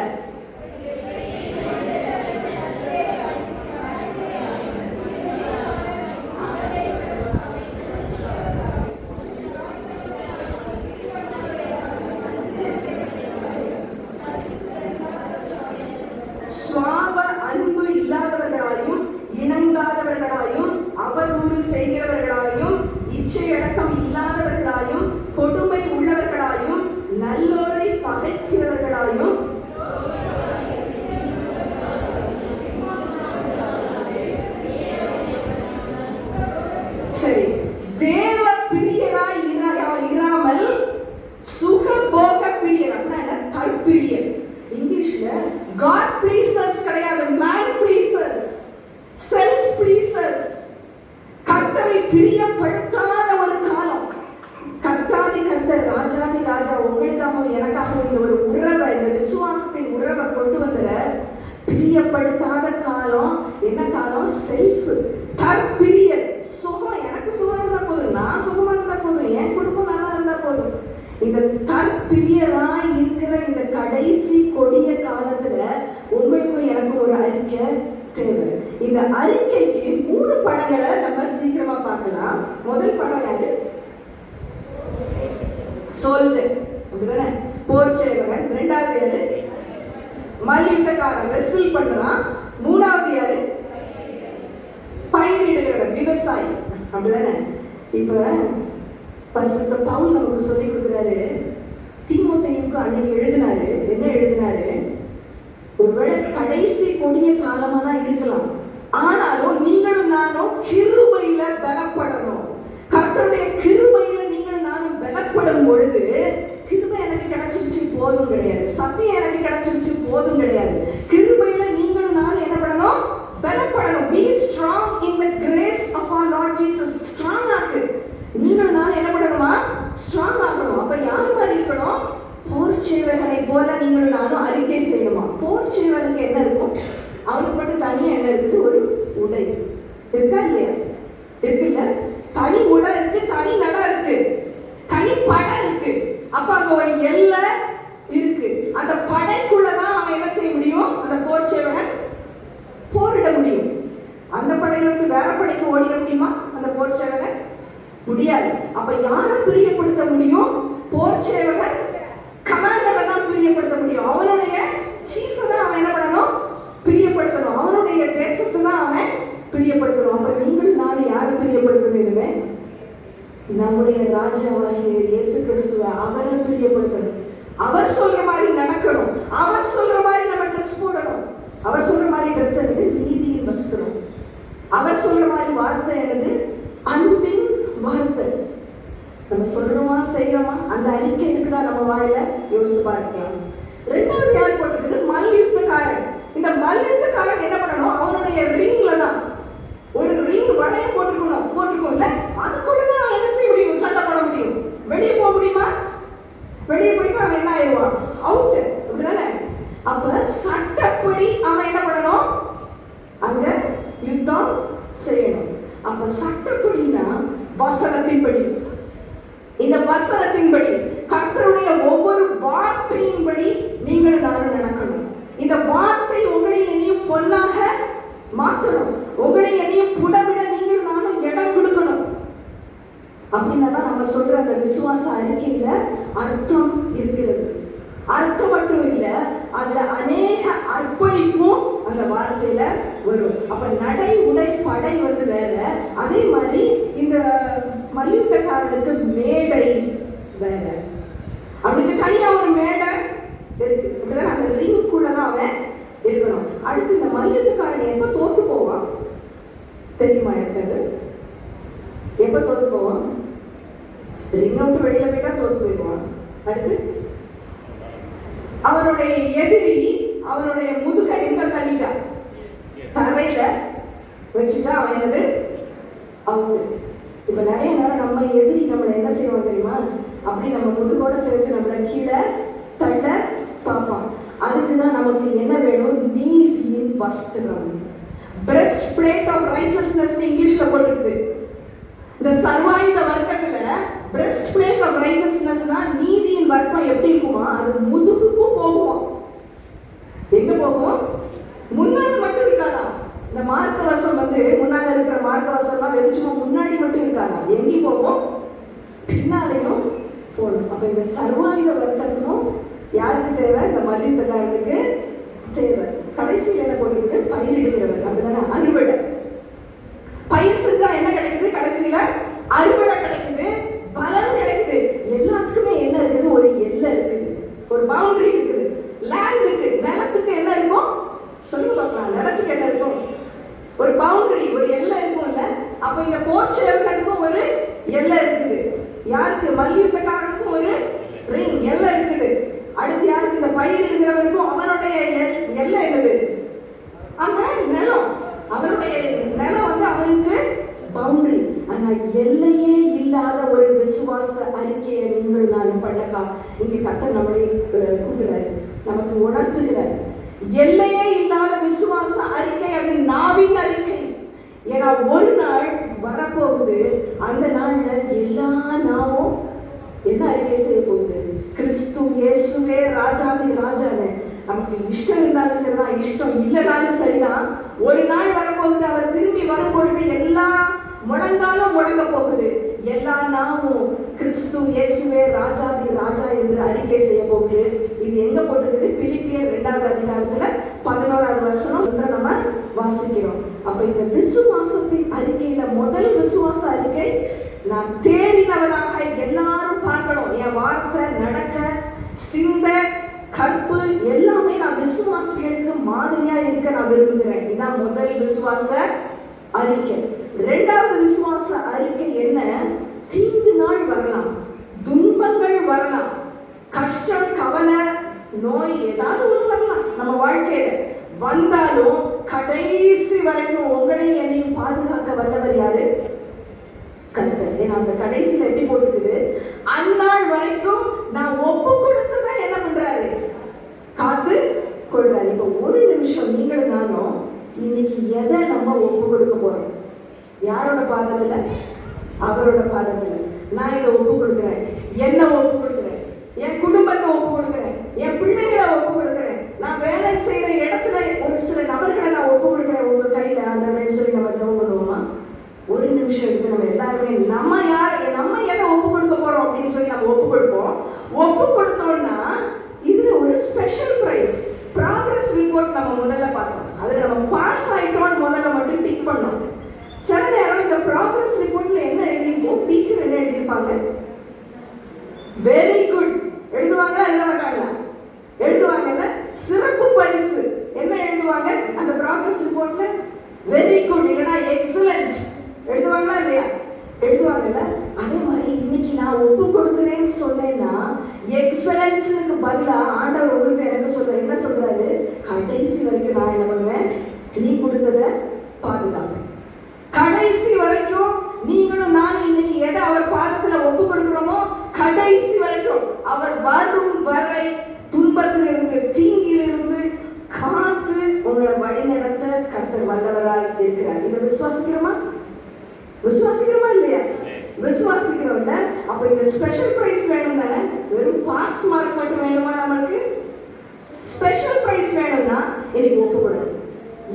இரக்கம் இல்லாதவர்களாயும் கொடுமை உள்ளவர்களாயும் நல்லோரை பகைக்கிறவர்களாயும் சரி தேவ பிரியராய் இராமல் சுகபோக பிரியர். அப்படின்னா தற்பிரியர். இங்கிலீஷ்ல காட் ப்ளீசர்ஸ் கிடையாது, மேன் ப்ளீசர்ஸ், செல்ஃப் ப்ளீசர்ஸ். கர்த்தரை பிரியப்படுத்தாத ஒரு காலம். கர்த்தாதி கர்த்தர் ராஜாதி ராஜா உங்களுக்காகவும் எனக்காகவும் இந்த ஒரு உறவை, இந்த விசுவாசத்தின் உறவை கொண்டு வந்த பிரியப்படுத்தாத காலம். என்ன காலம்? செல்ஃப், தற்பிரியர். சுகம், எனக்கு சுகம் இருந்தா போதும், நான் சுகமா இருந்தா போதும், என் குடும்பம் நல்லா இருந்தா போதும். இந்த தற்பிரியராய் இருக்கிற இந்த கடைசி கொடிய காலத்துல உங்களுக்கும் எனக்கும் ஒரு அறிக்கை தேவை. இந்த அறிக்கைக்கு 3 படங்களை நம்ம சீக்கிரமா பார்க்கலாம். முதல் படம் யாரு? சோல்ஜர், அப்படிதானே? போர் சேவகன். 2வது யாரு? மல்யுத்தக்காரன், ரெஸ்ல் பண்றான். 3வது யாரு? பயிரிடுகிறவன், விவசாயி, அப்படிதானே? இப்ப பரிசுத்த பவுல் நமக்கு சொல்லி கொடுக்குறாரு. தீமோத்தேயுக்கு அன்னைக்கு எழுதினாரு. என்ன எழுதினாரு? ஒருவேளை கடைசி கொடிய காலமா தான் இருக்கலாம், ஆனாலும் நீங்களும் நானும் கிருபையில பலப்படணும். கர்த்தருடைய கிருபையில நீங்களும் நானும் பலப்படும் பொழுது, கிருபை எனக்கு கிடைச்சிருச்சு போதும் கிடையாது, சத்தியம் எனக்கு கிடைச்சிருச்சு போதும் கிடையாது. கிருபையில நீங்களும் நானும் என்ன பண்ணணும்? பலப்படணும். Be strong in the grace of our Lord Jesus. Strong ஆகு. நீங்களும் நானும் என்ன பண்ணணுமா? ஸ்ட்ராங் ஆகணும். அப்ப யார் மாதிரி இருக்கணும்? போர் சேவகனை போல நீங்களும் நானும் அறிக்கை செய்யணுமா? போர் சேவகனுக்கு என்ன இருக்கும்? அவனுக்கு மட்டும் தனியா என்ன இருக்குது? ஒரு உடை இருக்கா இல்லையா? இருக்குல்ல? தனி உடை இருக்கு, தனி நடம் இருக்கு, தனி படை இருக்கு. அப்ப அங்க ஒரு எல்லை இருக்கு. அந்த படைக்குள்ளதான் அவன் என்ன செய்ய முடியும்? அந்த போர் சேவகன் போரிட முடியும். அந்த படையிலிருந்து வேற படைக்கு ஓடிட முடியுமா அந்த போர் சேவகன்? முடியாது. அப்ப யாரை பிரியப்படுத்த முடியும்? போர் சேவகன் கமாண்டரை தான் பிரியப்படுத்த முடியும். அவனுடைய சீஃப் தான் அவன் என்ன பண்ணணும்? பிரியப்படுத்தணும். அவனுடைய தேசத்தை தான் அவன் பிரியப்படுத்தணும். அப்ப நீங்கள் நானும் யாரை பிரியப்படுத்த வேண்டுமே? நம்முடைய ராஜாவாகிய இயேசு கிறிஸ்துவை, அவரை பிரியப்படுத்தணும். அவர் சொல்ற மாதிரி நடக்கணும். அவர் சொல்ற மாதிரி நம்ம ட்ரெஸ் போடணும். அவர் சொல்ற மாதிரி ட்ரெஸ் எடுத்து நீதியின் வஸ்திரம். அவர் சொல்ற மாதிரி வார்த்தை என்னது? அன்பின் வார்த்தை. நம்ம சொல்றோமா செய்யறோமா? அந்த அறிக்கை இருக்குதா நம்ம வாயில? யோசித்து பார்க்கலாம். 2வது யார் போட்டிருக்குது? மல்யுத்தக்காரன். இந்த மல்யுத்தக்காரன் என்ன பண்ணணும்? அவனுடைய ரிங்ல தான் ஒரு ரிங் வளைய போட்டிருக்கும்ல, அதுக்குள்ளதான் அவன் என்ன செய்ய முடியும்? சண்டை போட முடியும். வெளியே போக முடியுமா? வெளியே போயிட்டு அவன் என்ன ஆயிடுவான்? அவுட், அப்படிதானே? அப்ப சட்டப்படி அவன் என்ன பண்ணணும்? அங்க யுத்தம் செய்யணும். அப்ப சட்டப்படினா வசனத்தின்படி. இந்த வசனத்தின்படி, கர்த்தருடைய ஒவ்வொரு வார்த்தையின்படி நீங்கள் நானும் நடக்கணும். இந்த வார்த்தை உங்களை என்னையும் பொன்னாக மாற்றணும். உங்களை என்னையும் புடமிட நீங்கள் நானும் இடம் கொடுக்கணும். அப்படின்னா நம்ம சொல்ற அந்த விசுவாச அறிக்கையில அர்த்தம் இருக்கிறது. அர்த்தம் மட்டும் இல்ல, அதுல அநேக அர்ப்பணிப்பும் அந்த வார்த்தையில வரும். அப்ப நடை உடை படை வந்து வேற. அதே மாதிரி இந்த மல்யுத்தக்காரனுக்கு மேடை வேற. அவனுக்கு தனியா ஒரு மேடை இருக்கு. அப்படிதான் அந்த ரிங்குள்ளதான் அவன் இருக்கணும். அடுத்து இந்த மல்யுத்தக்காரன் எப்ப தோத்து போவான் தெரியுமா? இருக்காது. எப்ப தோத்து போவான்? ரிங் விட்டு வெளியில போயிட்டா தோத்து போயிடுவான். அடுத்து அவனுடைய எதிரி அவனுடைய முதுகை எங்க தள்ளிட்டான்? தரையில வச்சுட்டா அவன் என்னது? அவங்க இப்ப நிறைய நேரம் நம்ம எதிரி நம்மளை என்ன செய்வோம் தெரியுமா? அப்படி நம்ம முதுகோட சேர்த்து நம்மளை கீழே தள்ள பார்ப்பான். அதுக்குதான் நமக்கு என்ன வேணும்? நீதியின் வஸ்திரம். பிரஸ்ட் பிளேட் ஆஃப் ரைச்சஸ்னஸ் இங்கிலீஷ்ல போட்டுருக்கு. இந்த சர்வாயுத வர்க்கத்துல பிரஸ்ட் பிளேட் ஆஃப் ரைச்சஸ்னஸ்னா நீதியின் வர்க்கம் எப்படி இருக்குமா? அது முதுகுக்கும் போகும். எங்க போகும்? முன்னால மட்டும் இருக்காதா? இந்த மார்க்கவசம் வந்து முன்னால இருக்கிற மார்க்கவசம்லாம் வெறும் முன்னாடி மட்டும் இருக்காதா? எங்கே போகும்? பின்னாலையும் போகணும். அப்ப இந்த சர்வாயுத வர்க்கத்திலும் யாருக்கு தேவை? இந்த மல்யுத்தக்காரனுக்கு தேவை. கடைசியில் என்ன போட்டுருக்கு? பயிரிடுகிறவர். அதுதானே அறுவடை. பயிர் செஞ்சா என்ன கிடைக்குது? கடைசியில அறுவடை கிடைக்குது. யாருக்கு? மல்யுத்தக்காரனுக்கும் ஒரு ரிங் எல்லை இருக்குது. அடுத்து யாருக்கு? இந்த பயிர் இருக்கிறவருக்கும் அவனுடைய எல்லை என்னது? அந்த நிலம், அவனுடைய நிலம் வந்து அவனுக்கு பவுண்டரி. ஆனா எல்லையே இல்லாத ஒரு விசுவாச அறிக்கையை நீங்கள் நான் பண்ணக்கா இங்க கர்த்தர் நம்மளை கூட்டுறாரு, நமக்கு உணர்த்துகிறார். எல்லையே இல்லாத விசுவாச அறிக்கை அது நாவின் அறிக்கை. ஏன்னா ஒரு நாள் வரப்போகுது, அந்த நாள்ல எல்லா நாவும் என்ன அறிக்கை செய்ய போகுது? கிறிஸ்து இயேசுவே ராஜாதி ராஜான்னு. நமக்கு இஷ்டம் இருந்தாலும் சரிதான், இஷ்டம் இல்லைனாலும் சரிதான், ஒரு நாள் வரப்போகுது. அவர் திரும்பி வரும்பொழுது எல்லா முழங்காலும் முழங்க போகுது. எல்லா நாமும் கிறிஸ்து இயேசுவே ராஜாதி ராஜா என்று அறிக்கை செய்ய போகுது. இது எங்க போட்டிருக்குது? பிலிப்பியர் 2வது அதிகாரத்துல 11வது வசனம் நம்ம வாசிக்கிறோம். அப்ப இந்த விசுவாசத்தின் அறிக்கையில முதல் விசுவாச அறிக்கை, நான் தேறினவனாக எல்லாரும் பார்க்கணும். என் வார்த்தை, நடக்க, சிந்த, கற்பு எல்லாமே நான் விசுவாசிகளுக்கு மாதிரியா இருக்க நான் விரும்புகிறேன். இதான் முதல் விசுவாச அறிக்கை. 2வது விசுவாச அறிக்கை என்ன? தீங்கு நாள் வரலாம், துன்பங்கள் வரலாம், கஷ்டம், கவலை, நோய் ஏதாவது ஒண்ணு வரலாம் நம்ம வாழ்க்கையில. வந்தாலும் கடைசி வரைக்கும் உங்களையும் என்னையும் பாதுகாக்க வல்லவர் யாரு? கர்த்தர். ஏன்னா அந்த கடைசியில எப்படி போட்டுக்குது? அந்நாள் வரைக்கும் நான் ஒப்பு கொடுத்துதான் என்ன பண்றாரு? காத்து கொள்றாரு. இப்ப ஒரு நிமிஷம் நீங்களும் நானும் இன்னைக்கு எதை நம்ம ஒப்பு கொடுக்க போறோம்? யாரோட பாதத்துல? அவரோட பாதத்துல. நான் இதை ஒப்பு கொடுக்குறேன், என்ன ஒப்பு கொடுக்குறேன், என் குடும்பத்தை ஒப்பு கொடுக்குறேன், என் பிள்ளைகளை ஒப்பு கொடுக்குறேன், நான் வேலை செய்யற இடத்துல ஒரு சில நபர்களை நான் ஒப்பு கொடுக்குறேன் உங்க கையில. அந்த சொல்லி நம்ம ஜெபம் பண்ணுவோமா? ஒரு நிமிஷம் எடுத்து நம்ம எல்லாருமே நம்ம யார், நம்ம எதை ஒப்பு கொடுக்க போறோம் அப்படின்னு சொல்லி நம்ம ஒப்பு கொடுப்போம். ஒப்பு கொடுத்தோம்னா இதுல ஒரு ஸ்பெஷல் பிரைஸ், ப்ராக்ரஸ் ரிப்போர்ட் நம்ம முதல்ல பார்த்தோம். அதுல நம்ம பாஸ் ஆயிட்டோம்னு முதல்ல மட்டும் டிக் பண்ணோம். சில நேரம் இந்த ப்ராக்ரஸ் ரிப்போர்ட்ல என்ன எழுதிருப்போம்? டீச்சர் என்ன எழுதியிருப்பாங்க? வெரி குட் எழுதுவாங்களா? எழுத மாட்டாங்களா? எழுதுவாங்கல்ல. சிறப்பு பரிசு என்ன எழுதுவாங்க அந்த ப்ராக்ரஸ் ரிப்போர்ட்ல? வெரி குட் இல்லைன்னா எக்ஸலன்ட் எழுதுவாங்களா இல்லையா? எழுதுவாங்கல்ல. அதே மாதிரி இன்னைக்கு நான் ஒப்பு கொடுக்குறேன்னு சொன்னேன்னா எக்ஸலன்ட்னுக்கு பதிலா ஆண்டவர் உங்களுக்கு எனக்கு சொல்ற என்ன சொல்றாரு? கடைசி வரைக்கும் நான் என்ன பண்ணுவேன்? நீ கொடுத்ததை பாதுகாப்பேன். கடைசி வரைக்கும் நீங்களும் நானும் இன்னைக்கு எதை அவர் பாதத்துல ஒப்பு கொடுக்கிறோமோ கடைசி வரைக்கும் அவர் வரும் வரை துன்பத்திலிருந்து, தீங்கிலிருந்து காத்து உங்களை வழி நடத்த கர்த்தர் வல்லவராய் இருக்கிறார். இதை விசுவாசிக்கிறோமா? விசுவாசிக்கிறோமா இல்லையா? விசுவாசிக்கிறோம்ல. அப்ப இந்த ஸ்பெஷல் பிரைஸ் வேணும் தானே? வெறும் பாஸ் மார்க் மட்டும் வேணுமா? நமக்கு ஸ்பெஷல் பிரைஸ் வேணும்னா இன்னைக்கு ஒப்பு கொடுக்கணும்.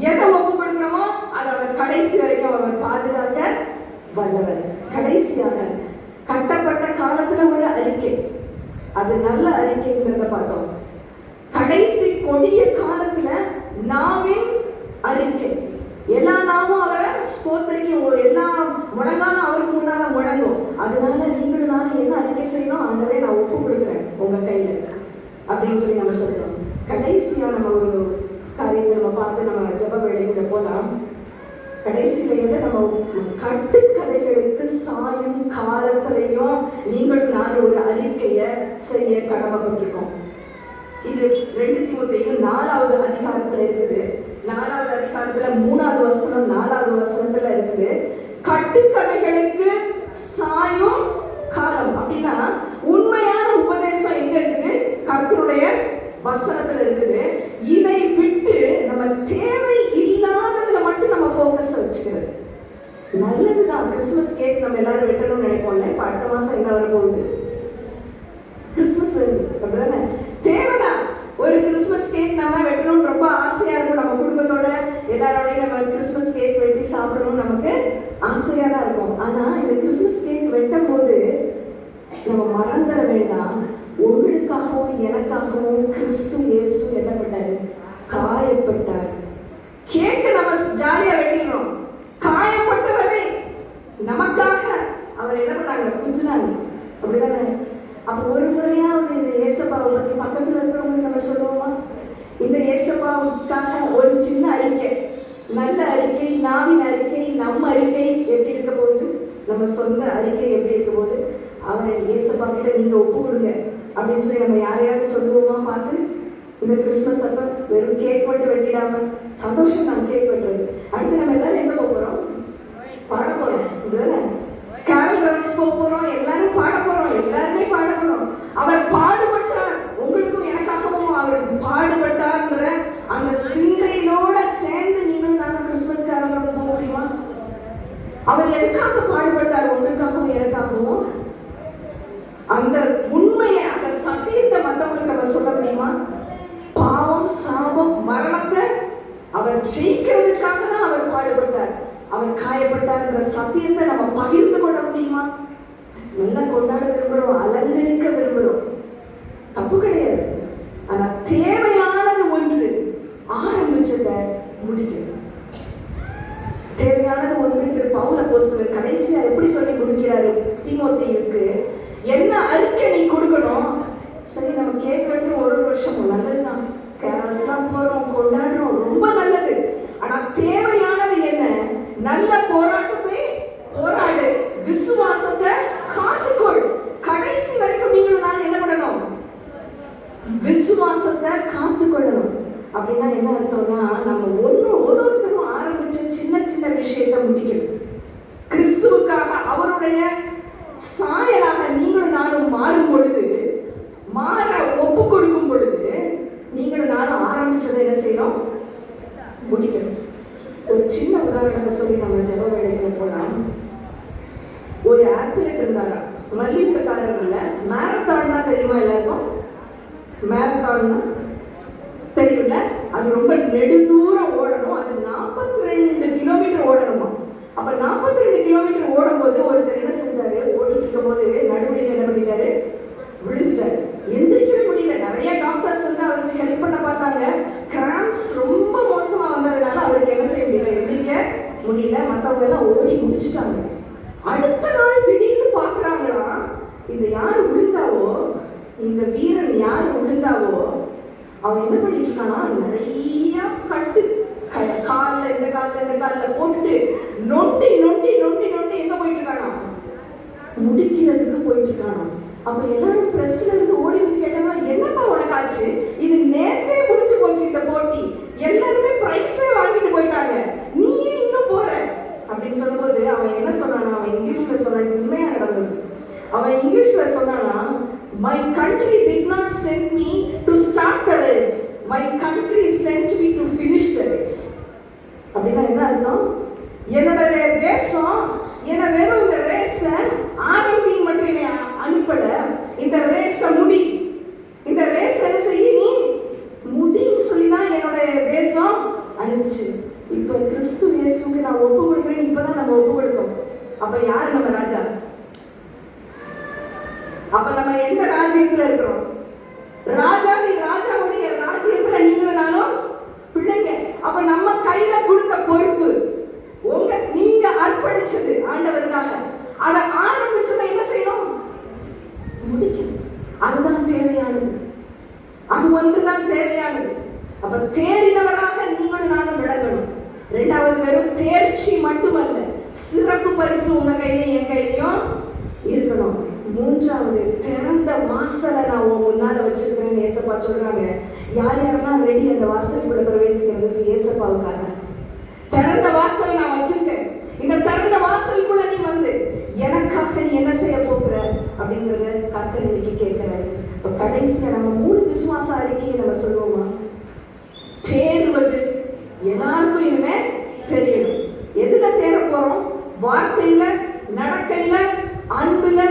எதை ஒப்பு கொடுக்கிறோமோ அதை அவர் கடைசி வரைக்கும் அவர் பாதுகாக்க வல்லவர். கடைசியாக கட்டப்பட்ட காலத்துல ஒரு அறிக்கை, அது நல்ல அறிக்கைங்கிறத பார்த்தோம். கடைசி கொடிய காலத்துல நாவின் அறிக்கை. எல்லா நாவும் அவரை ஸ்தோத்திரிக்கும், எல்லா முழங்காலும் அவருக்கு முன்னால முழங்கும். அதனால நீங்களும் நானும் என்ன அறிக்கை செய்யணும்? ஆண்டவரே நான் ஒப்பு கொடுக்குறேன் உங்க கையில அப்படின்னு சொல்லி நம்ம சொல்றோம். கடைசியா நம்ம ஒரு காரியத்தை நம்ம பார்த்து நம்ம ஜெப வேலைக்குள்ள போலாம். கடைசியில எதை நம்ம கட்டுக்கதைகளுக்கு சாயும் காலத்திலையும் நீங்களும் நானும் ஒரு அறிக்கையை செய்ய கடமைப்பட்டிருக்கோம். இது 2 தீமோத்தேயு 4வது அதிகாரத்துல இருக்குது. 4வது அதிகாரத்துல 3வது வசனம் 4வது வசனத்துல இருக்குது. கட்டுக்கதைகளுக்கு சாயும் காலம் அப்படின்னா உண்மையான உபதேசம் எங்க இருக்குது? கர்த்தருடைய வசனத்துல இருக்குது. இதை விட்டு நம்ம தேவை இல்லாததுல மட்டும் நம்ம ஃபோக்கஸ் வச்சுக்கிறது நல்லதுதான். கிறிஸ்துமஸ் கேக் நம்ம எல்லாரும் வெட்டணும்னு நினைப்போம்ல. இப்ப அடுத்த மாசம் என்ன வர போகுது? கிறிஸ்துமஸ் வருது. அப்படிதானே? தேவைதான். ஒரு கிறிஸ்துமஸ் கேக் நம்ம வெட்டணும்னு ரொம்ப ஆசையா இருக்கும். நம்ம குடும்பத்தோட எல்லாரோடையும் நம்ம கிறிஸ்துமஸ் கேக் வெட்டி சாப்பிடணும்னு நமக்கு ஆசையா தான் இருக்கும். ஆனா இந்த கிறிஸ்துமஸ் கேக் வெட்டும் போது நம்ம மறந்துட வேண்டாம், உங்களுக்காகவும் எனக்காகவும் கிறிஸ்து இயேசு என்ன பண்ணாரு? காயப்பட்டார். கேக்க நம்ம ஜாலியா வெட்டிடுறோம். காயப்பட்டவரை நமக்காக அவர் என்ன பண்ணாங்க? குஞ்சினாங்க. அப்படிதானே? அப்ப ஒரு முறையாவது இந்த ஏசப்பாவை பத்தி பக்கத்துல இருக்கிறவங்க நம்ம சொல்லுவோமா? இந்த ஏசப்பாவுக்காக ஒரு சின்ன அறிக்கை, நல்ல அறிக்கை, நாவின் அறிக்கை, நம்ம அறிக்கை எப்படி இருக்க போகுது? நம்ம சொந்த அறிக்கை எப்படி இருக்க போகுது? அவரை ஏசப்பா கிட்ட நீங்க ஒப்பு கொடுங்க அப்படின்னு சொல்லி நம்ம யாரையாவது சொல்லுவோமா பார்த்து? இந்த கிறிஸ்துமஸ் அப்ப வெறும் கேக் மட்டும் வெட்டிடாம சந்தோஷம் தான் கேக் வெட்டுறது. அடுத்து நம்ம எல்லாரும் எங்க போறோம்? பாட போறோம். இதுதானே கேரல் ட்ரம்ஸ் போறோம். எல்லாரும் பாட போறோம். எல்லாருமே பாட போறோம். அவர் பாடுபட்டார், உங்களுக்கும் எனக்காகவும் அவர் பாடுபட்டார்ன்ற அந்த சிந்தையினோட சேர்ந்து நீங்களும் நானும் கிறிஸ்துமஸ் கேரல் போக முடியுமா? அவர் எதுக்காக பாடுபட்டார்? உங்களுக்காகவும் எனக்காகவும். அந்த உண்மையை, அந்த சத்தியத்தை மற்றவங்களுக்கு நம்ம சொல்ல முடியுமா? பாவம், சாபம், மரணத்தை அவர் ஜெயிக்கிறதுக்காக தான் அவர் பாடுபட்டார், அவர் காயப்பட்டார்ன்ற சத்தியத்தை நம்ம பகிர்ந்து கொள்ள முடியுமா? நல்லா கொண்டாட விரும்புறோம், அலங்கரிக்க விரும்புறோம், தப்பு கிடையாது. ஆனா தேவையானது ஒன்று, ஆரம்பிச்சதை முடிக்கணும். தேவையானது ஒன்று பவுல் அப்போஸ்தலர் கடைசியா எப்படி சொல்லி முடிக்கிறாரு தீமோத்தேயுக்கு? என்ன அறிக்கை நீ கொடுக்கணும்? சரி, நம்ம கேக் வெட்டுறோம், ஒரு வருஷம் நல்லதுதான், கேரல்ஸ்லாம் போறோம், கொண்டாடுறோம், ரொம்ப நல்லது. ஆனா தேவையானது என்ன? நல்ல போராட்டத்தை போராடு, விசுவாசத்தை காத்துக்கொள். கடைசி வரைக்கும் நீங்களும் நான் என்ன பண்ணணும்? விசுவாசத்தை காத்துக்கொள்ளணும். அப்படின்னா என்ன அர்த்தம்னா, நம்ம ஒருத்தரும் ஆரம்பிச்ச சின்ன சின்ன விஷயத்தை முடிக்கணும். கிறிஸ்துவுக்காக அவருடைய சாயலாக நீங்களும் நானும் மாறும் பொழுது, மாற ஒப்பு கொடுக்கும் பொழுது, நீங்களும் நானும் ஆரம்பிச்சதை என்ன செய்யணும்? முடிக்கணும். ஒரு சின்ன உதாரணத்தை சொல்லி நம்ம ஜெப வேலைக்கு போலாம். ஒரு ஆத்லெட் இருந்தாரா, மல்யுத்தக்காரர்ல, மேரத்தான்னா தெரியுமா எல்லாருக்கும்? மேரத்தான்னா தெரியும்ல, அது ரொம்ப நெடுதூரம் ஓடணும். அது 42 கிலோமீட்டர் ஓடணுமா. அப்ப 42 கிலோமீட்டர் ஓடும் போது ஒருத்தர் என்ன செஞ்சாரு, ஓடிட்டு இருக்கும் போது நடுவழியில் என்ன பண்ணிட்டாரு, விழுந்துட்டாரு. எந்திரிக்கவே முடியல. நிறைய டாக்டர்ஸ் வந்து அவருக்கு ஹெல்ப் பண்ண பார்த்தாங்க. கிராம்ஸ் ரொம்ப மோசமா வந்ததுனால அவருக்கு என்ன செய்ய முடியல, எந்திரிக்க முடியல. மற்றவங்க எல்லாம் ஓடி முடிச்சுட்டாங்க. அடுத்த நாள் திடீர்னு பாக்குறாங்களா, இந்த யாரு விழுந்தாவோ, இந்த வீரன் யாரு விழுந்தாவோ, அவன் என்ன பண்ணிட்டு இருக்கானா, நிறைய கட்டு காலில் இந்த காலில் போட்டுட்டு நொண்டி நொண்டி நொண்டி நொண்டி எங்க போயிட்டு இருக்கானா, முடிக்கிறதுக்கு போயிட்டு இருக்கானா. அப்ப எல்லாரும் பிரஸ்ல இருந்து ஓடி வந்து கேட்டாங்க, என்னப்பா உனக்கு ஆச்சு? இது நேத்தே முடிஞ்சு போச்சு இந்த போட்டி, எல்லாருமே பிரைஸே வாங்கிட்டு போயிட்டாங்க, நீ இன்னும் போற அப்படின்னு சொல்லும்போது அவன் என்ன சொன்னானா, அவன் இங்கிலீஷ்ல சொன்னான், உண்மையா நடந்தது. அவன் இங்கிலீஷ்ல சொன்னானா, my country did not send me to start the race, my country sent me to finish the race. அப்படின்னா என்ன அர்த்தம்? என்னுடைய தேசம் என்ன வெறும் இந்த ரேஸ ஆரம்பி மட்டும் என்னை அனுப்பல, இந்த ரேஸ முடி, இந்த ரேஸ் என்ன செய்ய நீ முடின்னு சொல்லிதான் என்னுடைய தேசம் அனுப்பிச்சு. இப்ப கிறிஸ்து இயேசுக்கு நான் ஒப்பு கொடுக்கிறேன். இப்பதான் நம்ம ஒப்பு கொடுத்தோம். அப்ப யாரு நம்ம ராஜா? அப்ப நம்ம எந்த ராஜ்யத்துல இருக்கிறோம்? ராஜாவுடைய ராஜ்யத்துல நீங்களும் நானும் பிள்ளைங்க. அப்ப நம்ம கையில கொடுத்த பொறுப்பு, நீங்க அர்ப்பணிச்சது ஆண்டவருக்காக, அதை ஆரம்பிச்சதை என்ன செய்யணும்? முடிக்கணும். அதுதான் தேவையானது, அது ஒன்றுதான் தேவையானது. அப்ப தேறினவராக நீங்களும் நானும் விளங்கணும். இரண்டாவது, வெறும் தேர்ச்சி மட்டுமல்ல, சிறப்பு பரிசு உங்க கையிலையும் என் கையிலையும் இருக்கணும். மூன்றாவது, திறந்த வாசலை நான் உன் முன்னால வச்சிருக்கிறேன்னு ஏசப்பா சொல்றாங்க. யார் யாரெல்லாம் ரெடி அந்த வாசலுக்குள்ள பிரவேசிக்கிறதுக்கு? ஏசப்பாவுக்காக திறந்த வாசலை நான் வச்சிருக்கேன். இந்த திறந்த வாசலுக்குள்ள நீ வந்து எனக்காக நீ என்ன செய்ய போகிற அப்படிங்கறத கர்த்தர் இன்னைக்கு கேட்கிறாரு. இப்ப கடைசியா நம்ம 3 விசுவாச அறிக்கையை நம்ம சொல்லுவோமா? தேறுவது எல்லாருக்கும் இனிமே தெரியணும். எதுல தேர போறோம்? வார்த்தையில, நடக்கையில, அன்புல,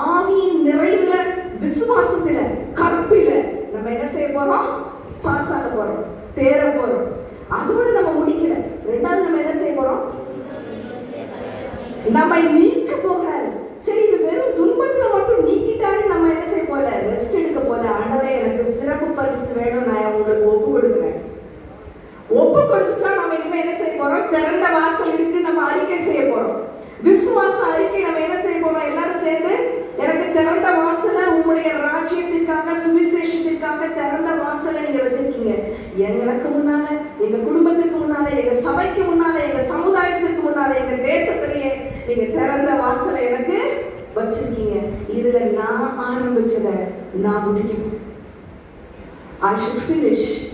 ஆவியின் நிறைவுல, விசுவாசத்துல, கற்பில நம்ம என்ன செய்ய போறோம்? பாஸ் ஆக போறோம், தேர போறோம். அதோட நம்ம முடிக்கல. ரெண்டாவது நம்ம என்ன செய்ய போறோம்? நம்மை நீக்க போகிறாரு. சரி, இது வெறும் துன்பத்துல மட்டும் நீக்கிட்டாரு, நம்ம என்ன செய்ய போல? ரெஸ்ட் எடுக்க போல. ஆண்டவரே, எனக்கு சிறப்பு பரிசு வேணும், நான் உங்களுக்கு ஒப்பு கொடுக்குறேன். ஒப்பு கொடுத்துட்டா நம்ம இனிமே என்ன செய்ய போறோம்? திறந்த வாசல் இருக்கு, நம்ம அறிக்கை செய்ய போறோம். விசுவாச அறிக்கை நம்ம என்ன செய்ய போறோம்? எல்லாரும் சேர்ந்து, எனக்கு திறந்த வாசல உங்களுடைய ராஜ்யத்திற்காக, சுவிசேஷத்திற்காக திறந்த வாசலை நீங்க வச்சிருக்கீங்க. எனக்கு முன்னால, எங்க குடும்பத்துக்கு முன்னால, எங்க சபைக்கு முன்னால, எங்க சமுதாயத்திற்கு முன்னால, எங்க தேசத்திலேயே நீங்க திறந்த வாசலை எனக்கு வச்சிருக்கீங்க. வச்சிருக்கீங்க. இதுல நான் ஆரம்பிச்சதை நான் முடிக்கணும். I should finish